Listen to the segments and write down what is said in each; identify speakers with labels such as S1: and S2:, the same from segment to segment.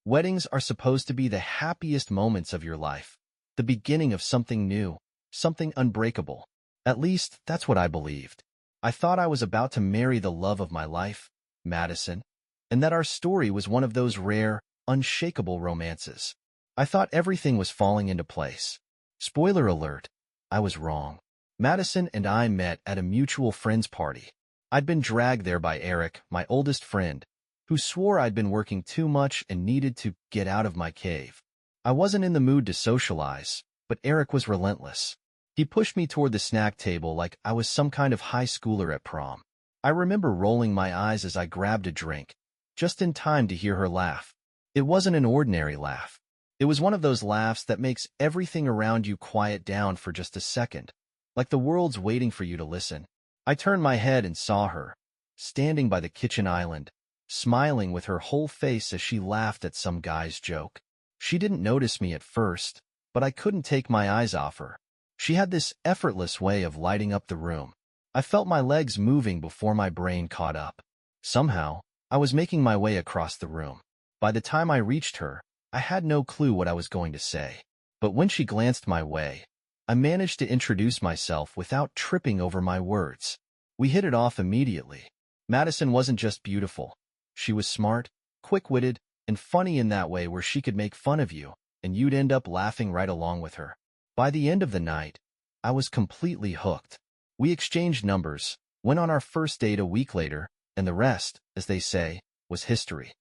S1: Weddings are supposed to be the happiest moments of your life, the beginning of something new, something unbreakable. At least, that's what I believed. I thought I was about to marry the love of my life, Madison, and that our story was one of those rare, unshakable romances. I thought everything was falling into place. Spoiler alert, I was wrong. Madison and I met at a mutual friend's party. I'd been dragged there by Eric, my oldest friend, who swore I'd been working too much and needed to get out of my cave. I wasn't in the mood to socialize, but Eric was relentless. He pushed me toward the snack table like I was some kind of high schooler at prom. I remember rolling my eyes as I grabbed a drink, just in time to hear her laugh. It wasn't an ordinary laugh. It was one of those laughs that makes everything around you quiet down for just a second, like the world's waiting for you to listen. I turned my head and saw her, standing by the kitchen island, smiling with her whole face as she laughed at some guy's joke. She didn't notice me at first, but I couldn't take my eyes off her. She had this effortless way of lighting up the room. I felt my legs moving before my brain caught up. Somehow, I was making my way across the room. By the time I reached her, I had no clue what I was going to say. But when she glanced my way, I managed to introduce myself without tripping over my words. We hit it off immediately. Madison wasn't just beautiful. She was smart, quick-witted, and funny in that way where she could make fun of you, and you'd end up laughing right along with her. By the end of the night, I was completely hooked. We exchanged numbers, went on our first date a week later, and the rest, as they say, was history.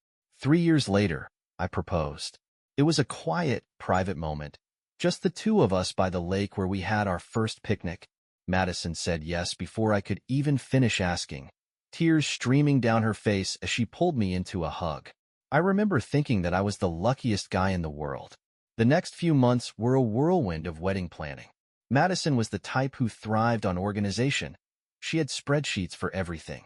S1: 3 years later, I proposed. It was a quiet, private moment, just the two of us by the lake where we had our first picnic. Madison said yes before I could even finish asking, tears streaming down her face as she pulled me into a hug. I remember thinking that I was the luckiest guy in the world. The next few months were a whirlwind of wedding planning. Madison was the type who thrived on organization. She had spreadsheets for everything.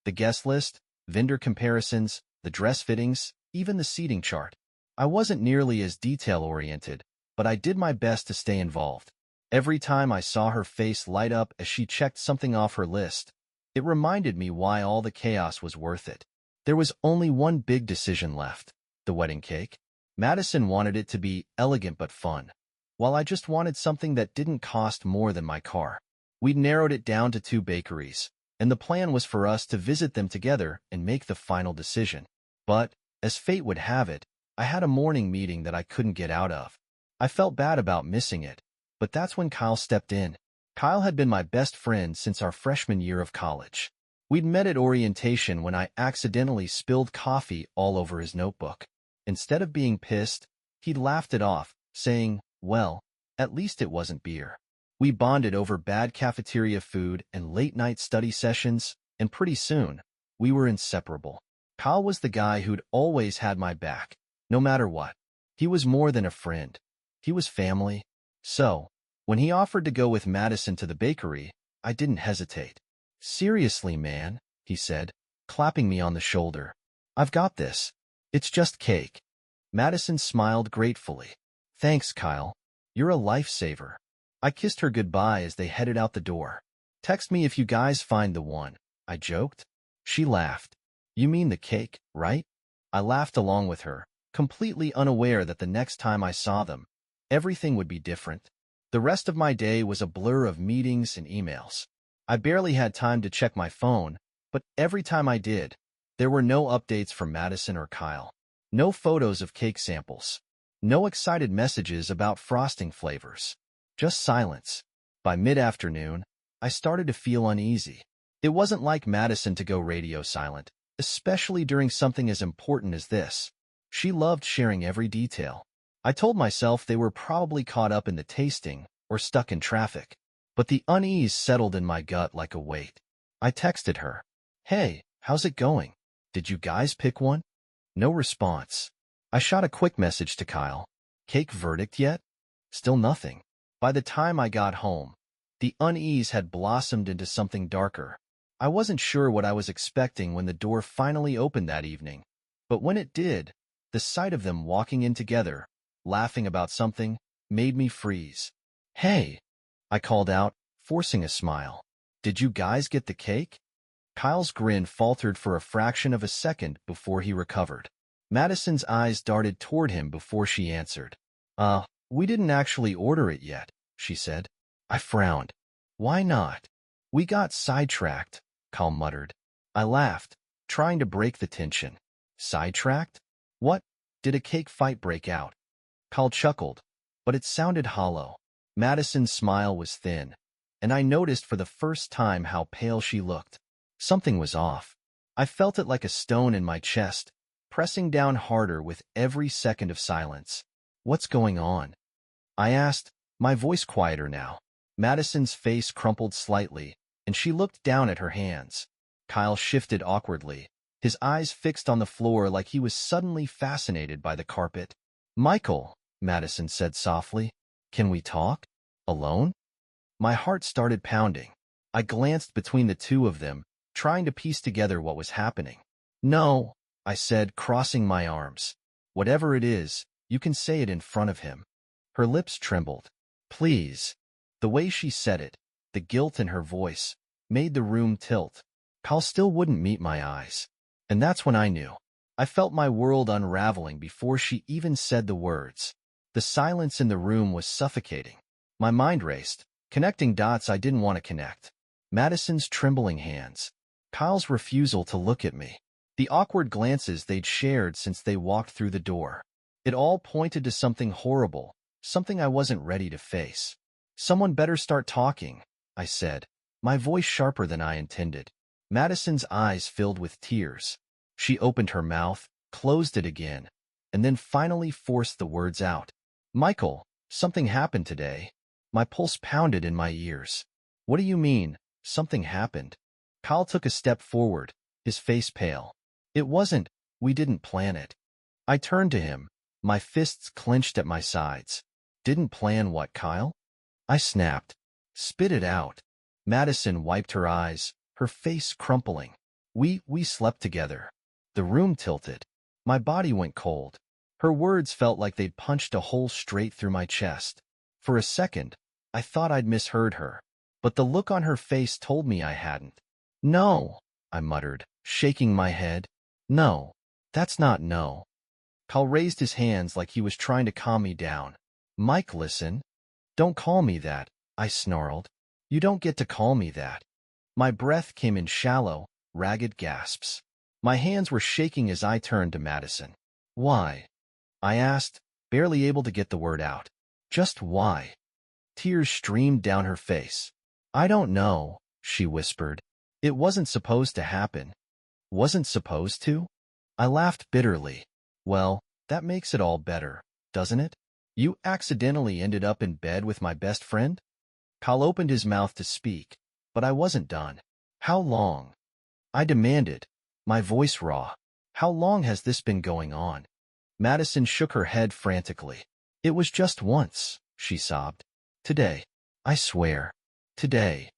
S1: The guest list, vendor comparisons, the dress fittings, even the seating chart. I wasn't nearly as detail-oriented, but I did my best to stay involved. Every time I saw her face light up as she checked something off her list, it reminded me why all the chaos was worth it. There was only one big decision left: the wedding cake. Madison wanted it to be elegant but fun, while I just wanted something that didn't cost more than my car. We'd narrowed it down to 2 bakeries, and the plan was for us to visit them together and make the final decision. But, as fate would have it, I had a morning meeting that I couldn't get out of. I felt bad about missing it, but that's when Kyle stepped in. Kyle had been my best friend since our freshman year of college. We'd met at orientation when I accidentally spilled coffee all over his notebook. Instead of being pissed, he laughed it off, saying, well, at least it wasn't beer. We bonded over bad cafeteria food and late-night study sessions, and pretty soon, we were inseparable. Kyle was the guy who'd always had my back, no matter what. He was more than a friend. He was family. So, when he offered to go with Madison to the bakery, I didn't hesitate. Seriously, man, he said, clapping me on the shoulder. I've got this. It's just cake. Madison smiled gratefully. Thanks, Kyle. You're a lifesaver. I kissed her goodbye as they headed out the door. Text me if you guys find the one, I joked. She laughed. You mean the cake, right? I laughed along with her, completely unaware that the next time I saw them, everything would be different. The rest of my day was a blur of meetings and emails. I barely had time to check my phone, but every time I did, there were no updates from Madison or Kyle. No photos of cake samples. No excited messages about frosting flavors. Just silence. By mid-afternoon, I started to feel uneasy. It wasn't like Madison to go radio silent, especially during something as important as this. She loved sharing every detail. I told myself they were probably caught up in the tasting or stuck in traffic. But the unease settled in my gut like a weight. I texted her. Hey, how's it going? Did you guys pick one? No response. I shot a quick message to Kyle. Cake verdict yet? Still nothing. By the time I got home, the unease had blossomed into something darker. I wasn't sure what I was expecting when the door finally opened that evening. But when it did, the sight of them walking in together, laughing about something, made me freeze. Hey, I called out, forcing a smile. Did you guys get the cake? Kyle's grin faltered for a fraction of a second before he recovered. Madison's eyes darted toward him before she answered. We didn't actually order it yet, she said. I frowned. Why not? We got sidetracked, Kyle muttered. I laughed, trying to break the tension. Sidetracked? What? Did a cake fight break out? Kyle chuckled, but it sounded hollow. Madison's smile was thin, and I noticed for the first time how pale she looked. Something was off. I felt it like a stone in my chest, pressing down harder with every second of silence. What's going on? I asked, my voice quieter now. Madison's face crumpled slightly, and she looked down at her hands. Kyle shifted awkwardly, his eyes fixed on the floor like he was suddenly fascinated by the carpet. Michael, Madison said softly, can we talk? Alone? My heart started pounding. I glanced between the two of them, trying to piece together what was happening. No, I said, crossing my arms. Whatever it is, you can say it in front of him. Her lips trembled. Please. The way she said it, the guilt in her voice, made the room tilt. Kyle still wouldn't meet my eyes. And that's when I knew. I felt my world unraveling before she even said the words. The silence in the room was suffocating. My mind raced, connecting dots I didn't want to connect. Madison's trembling hands. Kyle's refusal to look at me. The awkward glances they'd shared since they walked through the door. It all pointed to something horrible, something I wasn't ready to face. Someone better start talking, I said, my voice sharper than I intended. Madison's eyes filled with tears. She opened her mouth, closed it again, and then finally forced the words out. Michael, something happened today. My pulse pounded in my ears. What do you mean, something happened? Kyle took a step forward, his face pale. It wasn't, we didn't plan it. I turned to him, my fists clenched at my sides. Didn't plan what, Kyle? I snapped. Spit it out. Madison wiped her eyes, her face crumpling. We slept together. The room tilted. My body went cold. Her words felt like they'd punched a hole straight through my chest. For a second, I thought I'd misheard her, but the look on her face told me I hadn't. No, I muttered, shaking my head. No, that's not no. Kyle raised his hands like he was trying to calm me down. Mike, listen. Don't call me that, I snarled. You don't get to call me that. My breath came in shallow, ragged gasps. My hands were shaking as I turned to Madison. Why? I asked, barely able to get the word out. Just why? Tears streamed down her face. I don't know, she whispered. It wasn't supposed to happen. Wasn't supposed to? I laughed bitterly. Well, that makes it all better, doesn't it? You accidentally ended up in bed with my best friend? Kyle opened his mouth to speak, but I wasn't done. How long? I demanded, my voice raw. How long has this been going on? Madison shook her head frantically. It was just once, she sobbed. Today. I swear. Today.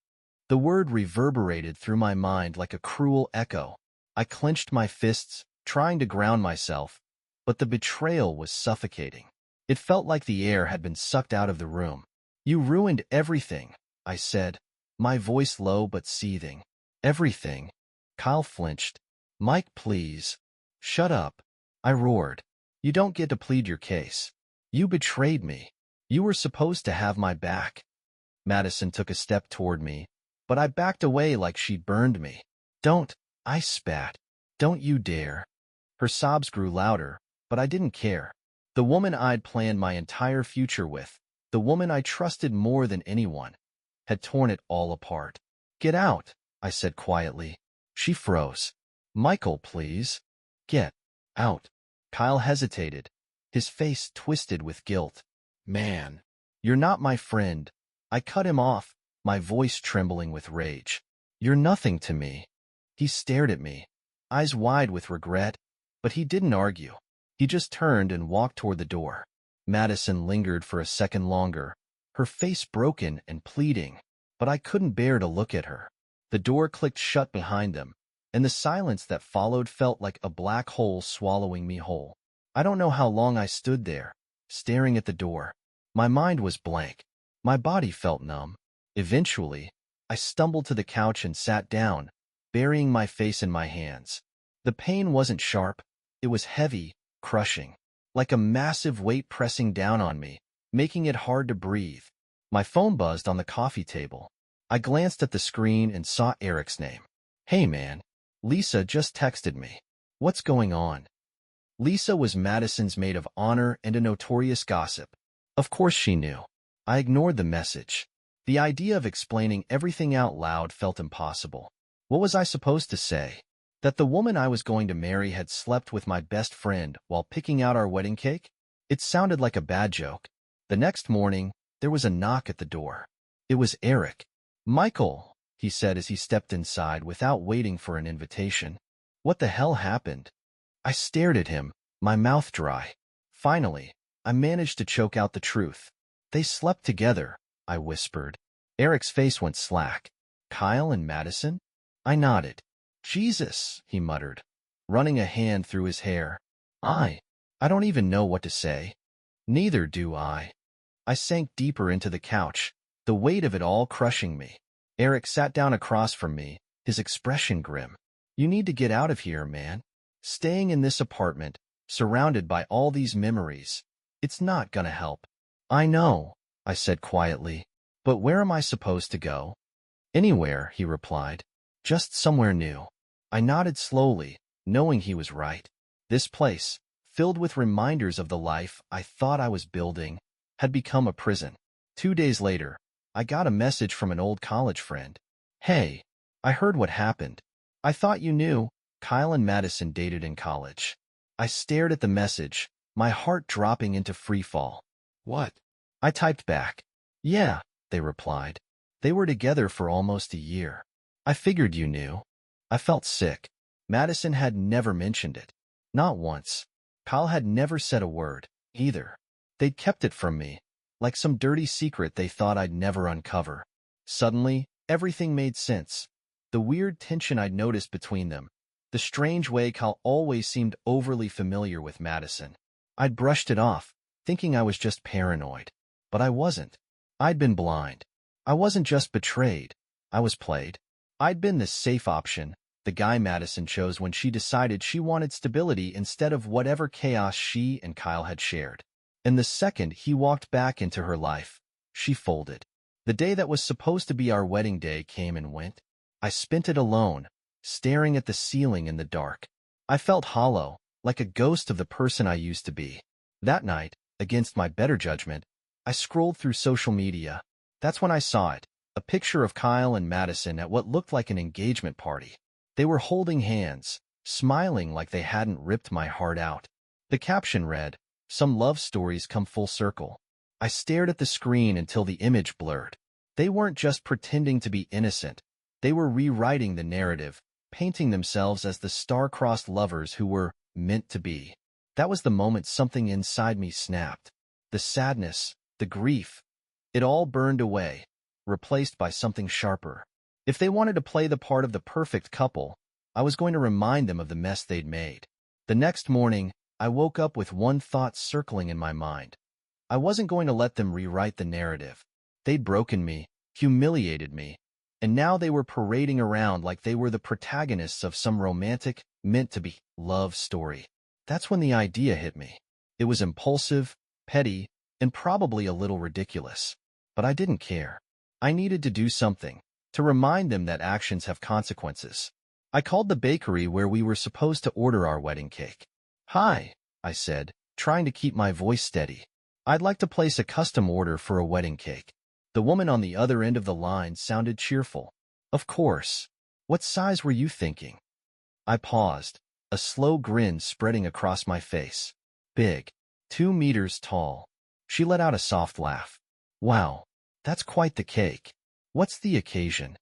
S1: The word reverberated through my mind like a cruel echo. I clenched my fists, trying to ground myself, but the betrayal was suffocating. It felt like the air had been sucked out of the room. You ruined everything, I said, my voice low but seething. Everything. Kyle flinched. Mike, please. Shut up. I roared. You don't get to plead your case. You betrayed me. You were supposed to have my back. Madison took a step toward me, but I backed away like she'd burned me. Don't, I spat. Don't you dare. Her sobs grew louder, but I didn't care. The woman I'd planned my entire future with, the woman I trusted more than anyone, had torn it all apart. Get out, I said quietly. She froze. Michael, please. Get out. Kyle hesitated, his face twisted with guilt. Man, you're not my friend. I cut him off, my voice trembling with rage. You're nothing to me. He stared at me, eyes wide with regret, but he didn't argue. He just turned and walked toward the door. Madison lingered for a second longer, her face broken and pleading, but I couldn't bear to look at her. The door clicked shut behind them, and the silence that followed felt like a black hole swallowing me whole. I don't know how long I stood there, staring at the door. My mind was blank. My body felt numb. Eventually, I stumbled to the couch and sat down, burying my face in my hands. The pain wasn't sharp. It was heavy, crushing, like a massive weight pressing down on me, making it hard to breathe. My phone buzzed on the coffee table. I glanced at the screen and saw Eric's name. "Hey man, Lisa just texted me. What's going on?" Lisa was Madison's maid of honor and a notorious gossip. Of course she knew. I ignored the message. The idea of explaining everything out loud felt impossible. What was I supposed to say? That the woman I was going to marry had slept with my best friend while picking out our wedding cake? It sounded like a bad joke. The next morning, there was a knock at the door. It was Eric. "Michael," he said as he stepped inside without waiting for an invitation. What the hell happened? I stared at him, my mouth dry. Finally, I managed to choke out the truth. "They slept together," I whispered. Eric's face went slack. "Kyle and Madison?" I nodded. "Jesus," he muttered, running a hand through his hair. I don't even know what to say." "Neither do I." I sank deeper into the couch, the weight of it all crushing me. Eric sat down across from me, his expression grim. "You need to get out of here, man. Staying in this apartment, surrounded by all these memories, it's not gonna help." "I know," I said quietly, "but where am I supposed to go?" "Anywhere," he replied. "Just somewhere new." I nodded slowly, knowing he was right. This place, filled with reminders of the life I thought I was building, had become a prison. 2 days later, I got a message from an old college friend. "Hey, I heard what happened. I thought you knew. Kyle and Madison dated in college." I stared at the message, my heart dropping into free fall. "What?" I typed back. "Yeah," they replied. "They were together for almost a year." "I figured you knew." I felt sick. Madison had never mentioned it. Not once. Kyle had never said a word, either. They'd kept it from me, like some dirty secret they thought I'd never uncover. Suddenly, everything made sense. The weird tension I'd noticed between them. The strange way Kyle always seemed overly familiar with Madison. I'd brushed it off, thinking I was just paranoid. But I wasn't. I'd been blind. I wasn't just betrayed. I was played. I'd been the safe option, the guy Madison chose when she decided she wanted stability instead of whatever chaos she and Kyle had shared. And the second he walked back into her life, she folded. The day that was supposed to be our wedding day came and went. I spent it alone, staring at the ceiling in the dark. I felt hollow, like a ghost of the person I used to be. That night, against my better judgment, I scrolled through social media. That's when I saw it, a picture of Kyle and Madison at what looked like an engagement party. They were holding hands, smiling like they hadn't ripped my heart out. The caption read, "Some love stories come full circle." I stared at the screen until the image blurred. They weren't just pretending to be innocent. They were rewriting the narrative, painting themselves as the star-crossed lovers who were meant to be. That was the moment something inside me snapped. The sadness, the grief, it all burned away, replaced by something sharper. If they wanted to play the part of the perfect couple, I was going to remind them of the mess they'd made. The next morning, I woke up with one thought circling in my mind. I wasn't going to let them rewrite the narrative. They'd broken me, humiliated me, and now they were parading around like they were the protagonists of some romantic, meant-to-be love story. That's when the idea hit me. It was impulsive, petty, and probably a little ridiculous. But I didn't care. I needed to do something, to remind them that actions have consequences. I called the bakery where we were supposed to order our wedding cake. "Hi," I said, trying to keep my voice steady. "I'd like to place a custom order for a wedding cake." The woman on the other end of the line sounded cheerful. "Of course. What size were you thinking?" I paused, a slow grin spreading across my face. "Big. 2 meters tall." She let out a soft laugh. "Wow, that's quite the cake. What's the occasion?"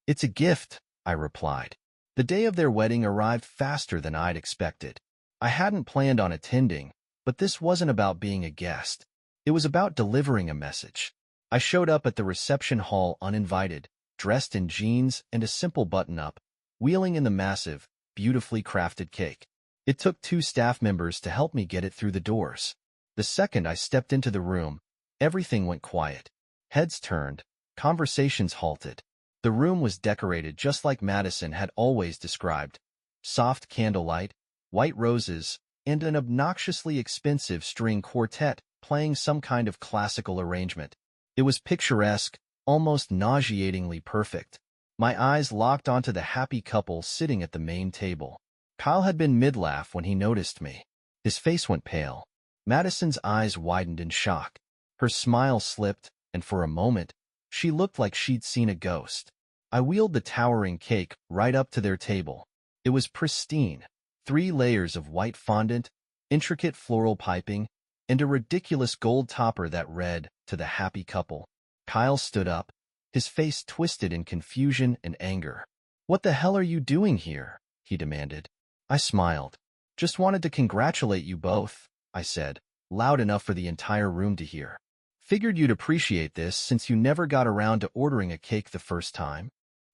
S1: "It's a gift," I replied. The day of their wedding arrived faster than I'd expected. I hadn't planned on attending, but this wasn't about being a guest. It was about delivering a message. I showed up at the reception hall uninvited, dressed in jeans and a simple button-up, wheeling in the massive, beautifully crafted cake. It took 2 staff members to help me get it through the doors. The second I stepped into the room, everything went quiet. Heads turned, conversations halted. The room was decorated just like Madison had always described. Soft candlelight, white roses, and an obnoxiously expensive string quartet playing some kind of classical arrangement. It was picturesque, almost nauseatingly perfect. My eyes locked onto the happy couple sitting at the main table. Kyle had been mid-laugh when he noticed me. His face went pale. Madison's eyes widened in shock. Her smile slipped, and for a moment, she looked like she'd seen a ghost. I wheeled the towering cake right up to their table. It was pristine. 3 layers of white fondant, intricate floral piping, and a ridiculous gold topper that read, "To the happy couple." Kyle stood up, his face twisted in confusion and anger. "What the hell are you doing here?" he demanded. I smiled. "Just wanted to congratulate you both," I said, loud enough for the entire room to hear. "Figured you'd appreciate this since you never got around to ordering a cake the first time."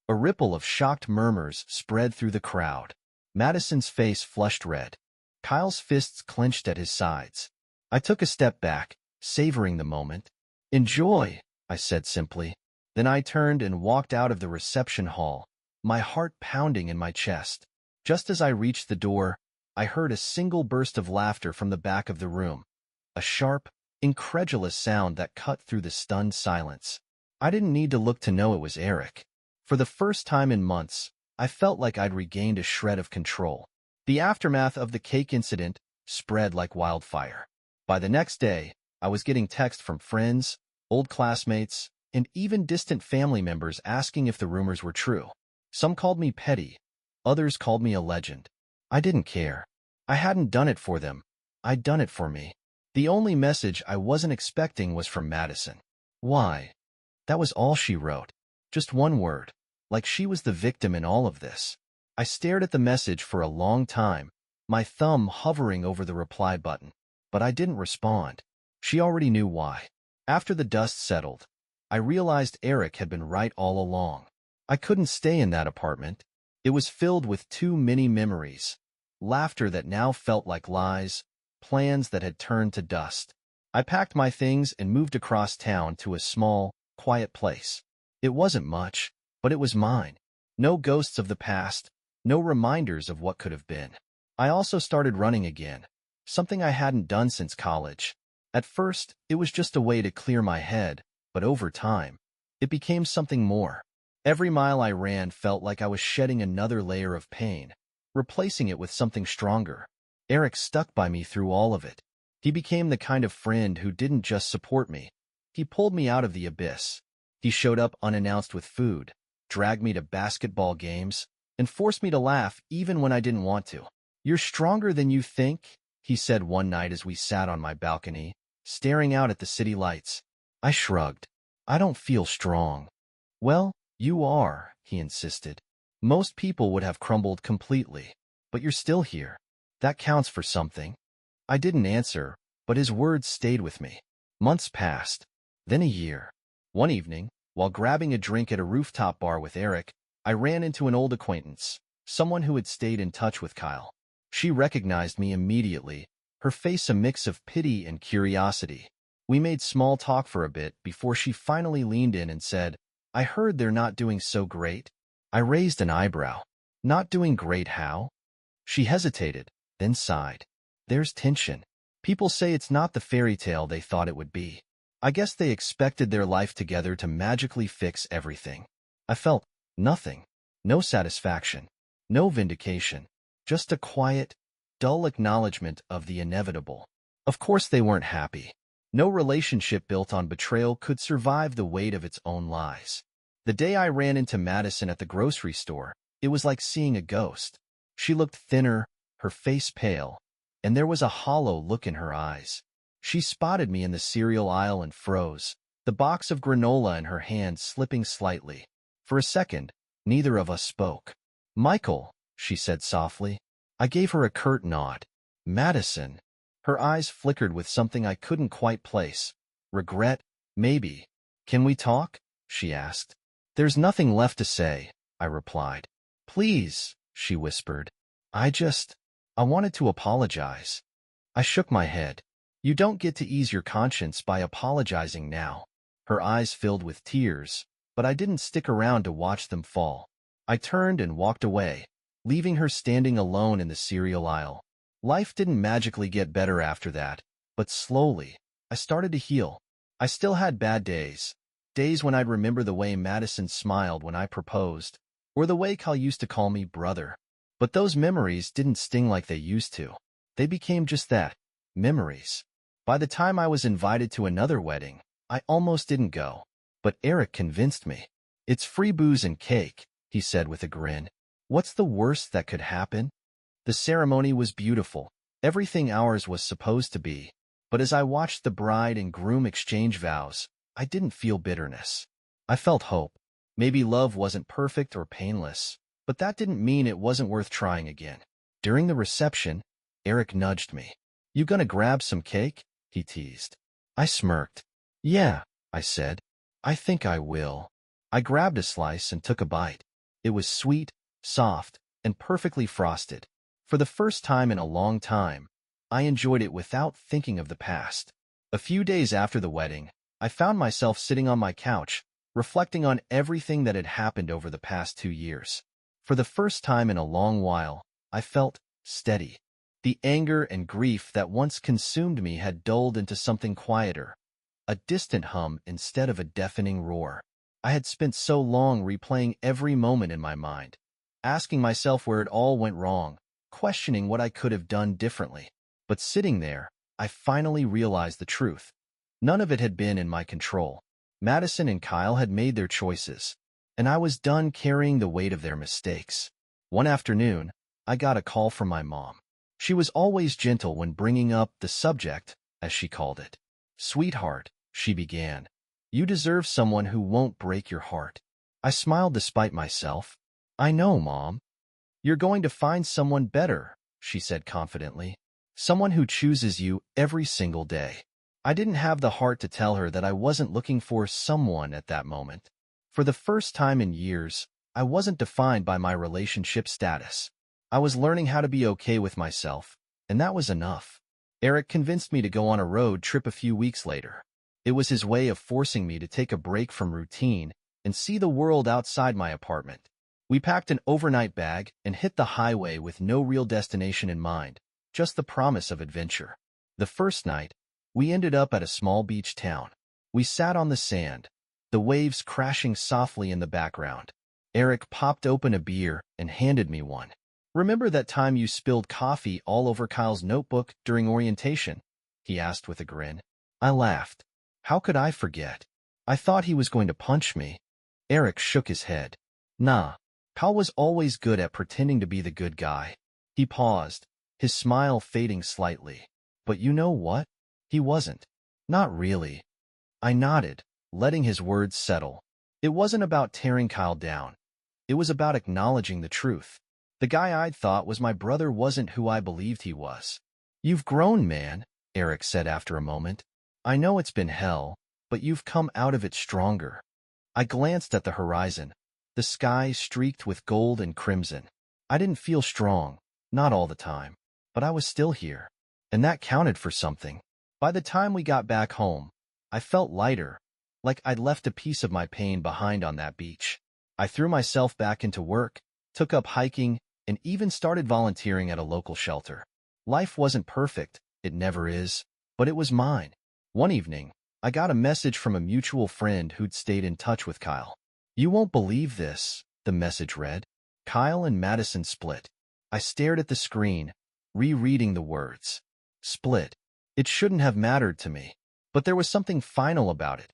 S1: A ripple of shocked murmurs spread through the crowd. Madison's face flushed red. Kyle's fists clenched at his sides. I took a step back, savoring the moment. "Enjoy," I said simply. Then I turned and walked out of the reception hall, my heart pounding in my chest. Just as I reached the door, I heard a single burst of laughter from the back of the room, a sharp, incredulous sound that cut through the stunned silence. I didn't need to look to know it was Eric. For the first time in months, I felt like I'd regained a shred of control. The aftermath of the cake incident spread like wildfire. By the next day, I was getting texts from friends, old classmates, and even distant family members asking if the rumors were true. Some called me petty, others called me a legend. I didn't care. I hadn't done it for them. I'd done it for me. The only message I wasn't expecting was from Madison. "Why?" That was all she wrote. Just one word, like she was the victim in all of this. I stared at the message for a long time, my thumb hovering over the reply button, but I didn't respond. She already knew why. After the dust settled, I realized Eric had been right all along. I couldn't stay in that apartment. It was filled with too many memories, laughter that now felt like lies, plans that had turned to dust. I packed my things and moved across town to a small, quiet place. It wasn't much, but it was mine. No ghosts of the past, no reminders of what could have been. I also started running again, something I hadn't done since college. At first, it was just a way to clear my head, but over time, it became something more. Every mile I ran felt like I was shedding another layer of pain, replacing it with something stronger. Eric stuck by me through all of it. He became the kind of friend who didn't just support me. He pulled me out of the abyss. He showed up unannounced with food, dragged me to basketball games, and forced me to laugh even when I didn't want to. "You're stronger than you think," he said one night as we sat on my balcony, staring out at the city lights. I shrugged. "I don't feel strong." "Well, you are," he insisted. "Most people would have crumbled completely, but you're still here. That counts for something." I didn't answer, but his words stayed with me. Months passed, then a year. One evening, while grabbing a drink at a rooftop bar with Eric, I ran into an old acquaintance, someone who had stayed in touch with Kyle. She recognized me immediately, her face a mix of pity and curiosity. We made small talk for a bit before she finally leaned in and said, "I heard they're not doing so great." I raised an eyebrow. "Not doing great how?" She hesitated, then sighed. "There's tension. People say it's not the fairy tale they thought it would be. I guess they expected their life together to magically fix everything." I felt nothing. No satisfaction. No vindication. Just a quiet, dull acknowledgement of the inevitable. Of course they weren't happy. No relationship built on betrayal could survive the weight of its own lies. The day I ran into Madison at the grocery store, it was like seeing a ghost. She looked thinner, her face pale, and there was a hollow look in her eyes. She spotted me in the cereal aisle and froze, the box of granola in her hand slipping slightly. For a second, neither of us spoke. "Michael," she said softly. I gave her a curt nod. "Madison." Her eyes flickered with something I couldn't quite place. "Regret, maybe." "Can we talk?" she asked. "There's nothing left to say," I replied. "Please," she whispered. I wanted to apologize." I shook my head. "You don't get to ease your conscience by apologizing now." Her eyes filled with tears, but I didn't stick around to watch them fall. I turned and walked away, leaving her standing alone in the cereal aisle. Life didn't magically get better after that, but slowly, I started to heal. I still had bad days. Days when I'd remember the way Madison smiled when I proposed, or the way Kyle used to call me brother. But those memories didn't sting like they used to. They became just that, memories. By the time I was invited to another wedding, I almost didn't go. But Eric convinced me. "It's free booze and cake," he said with a grin. "What's the worst that could happen?" The ceremony was beautiful. Everything ours was supposed to be. But as I watched the bride and groom exchange vows, I didn't feel bitterness. I felt hope. Maybe love wasn't perfect or painless, but that didn't mean it wasn't worth trying again. During the reception, Eric nudged me. "You gonna grab some cake?" he teased. I smirked. "Yeah," I said. "I think I will." I grabbed a slice and took a bite. It was sweet, soft, and perfectly frosted. For the first time in a long time, I enjoyed it without thinking of the past. A few days after the wedding, I found myself sitting on my couch, reflecting on everything that had happened over the past 2 years. For the first time in a long while, I felt steady. The anger and grief that once consumed me had dulled into something quieter, a distant hum instead of a deafening roar. I had spent so long replaying every moment in my mind, asking myself where it all went wrong, questioning what I could have done differently. But sitting there, I finally realized the truth. None of it had been in my control. Madison and Kyle had made their choices, and I was done carrying the weight of their mistakes. One afternoon, I got a call from my mom. She was always gentle when bringing up the subject, as she called it. "Sweetheart," she began, "you deserve someone who won't break your heart." I smiled despite myself. "I know, Mom. You're going to find someone better," she said confidently. "Someone who chooses you every single day." I didn't have the heart to tell her that I wasn't looking for someone at that moment. For the first time in years, I wasn't defined by my relationship status. I was learning how to be okay with myself, and that was enough. Eric convinced me to go on a road trip a few weeks later. It was his way of forcing me to take a break from routine and see the world outside my apartment. We packed an overnight bag and hit the highway with no real destination in mind, just the promise of adventure. The first night, we ended up at a small beach town. We sat on the sand, the waves crashing softly in the background. Eric popped open a beer and handed me one. "Remember that time you spilled coffee all over Kyle's notebook during orientation?" he asked with a grin. I laughed. How could I forget? I thought he was going to punch me. Eric shook his head. "Nah, Kyle was always good at pretending to be the good guy." He paused, his smile fading slightly. "But you know what? He wasn't." "Not really." I nodded, letting his words settle. It wasn't about tearing Kyle down. It was about acknowledging the truth. The guy I'd thought was my brother wasn't who I believed he was. "You've grown, man," Eric said after a moment. "I know it's been hell, but you've come out of it stronger." I glanced at the horizon. The sky streaked with gold and crimson. I didn't feel strong, not all the time, but I was still here, and that counted for something. By the time we got back home, I felt lighter, like I'd left a piece of my pain behind on that beach. I threw myself back into work, took up hiking, and even started volunteering at a local shelter. Life wasn't perfect, it never is, but it was mine. One evening, I got a message from a mutual friend who'd stayed in touch with Kyle. "You won't believe this," the message read. "Kyle and Madison split." I stared at the screen, rereading the words. Split. It shouldn't have mattered to me, but there was something final about it.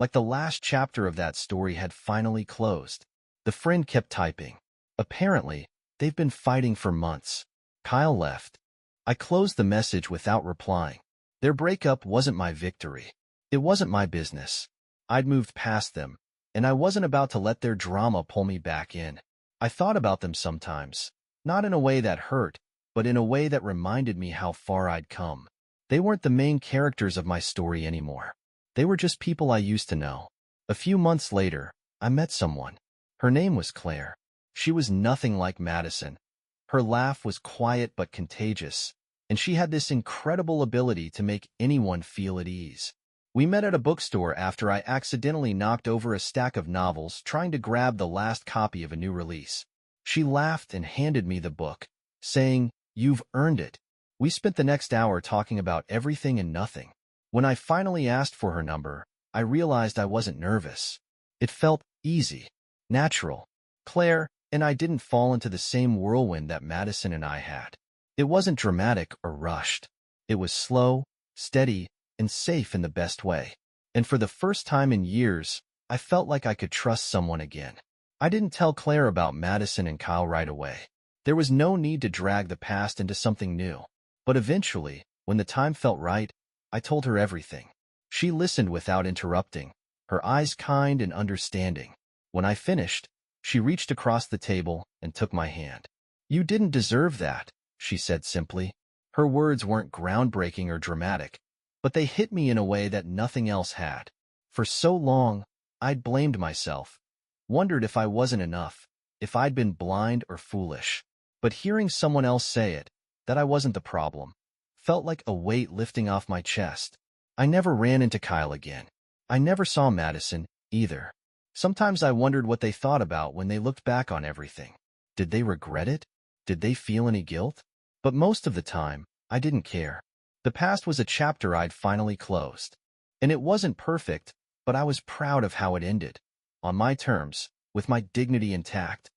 S1: Like the last chapter of that story had finally closed. The friend kept typing. "Apparently, they've been fighting for months. Kyle left." I closed the message without replying. Their breakup wasn't my victory. It wasn't my business. I'd moved past them, and I wasn't about to let their drama pull me back in. I thought about them sometimes, not in a way that hurt, but in a way that reminded me how far I'd come. They weren't the main characters of my story anymore. They were just people I used to know. A few months later, I met someone. Her name was Claire. She was nothing like Madison. Her laugh was quiet but contagious, and she had this incredible ability to make anyone feel at ease. We met at a bookstore after I accidentally knocked over a stack of novels trying to grab the last copy of a new release. She laughed and handed me the book, saying, "You've earned it." We spent the next hour talking about everything and nothing. When I finally asked for her number, I realized I wasn't nervous. It felt easy, natural. Claire and I didn't fall into the same whirlwind that Madison and I had. It wasn't dramatic or rushed. It was slow, steady, and safe in the best way. And for the first time in years, I felt like I could trust someone again. I didn't tell Claire about Madison and Kyle right away. There was no need to drag the past into something new. But eventually, when the time felt right, I told her everything. She listened without interrupting, her eyes kind and understanding. When I finished, she reached across the table and took my hand. "You didn't deserve that," she said simply. Her words weren't groundbreaking or dramatic, but they hit me in a way that nothing else had. For so long, I'd blamed myself, wondered if I wasn't enough, if I'd been blind or foolish. But hearing someone else say it, that I wasn't the problem, felt like a weight lifting off my chest. I never ran into Kyle again. I never saw Madison, either. Sometimes I wondered what they thought about when they looked back on everything. Did they regret it? Did they feel any guilt? But most of the time, I didn't care. The past was a chapter I'd finally closed. And it wasn't perfect, but I was proud of how it ended. On my terms, with my dignity intact.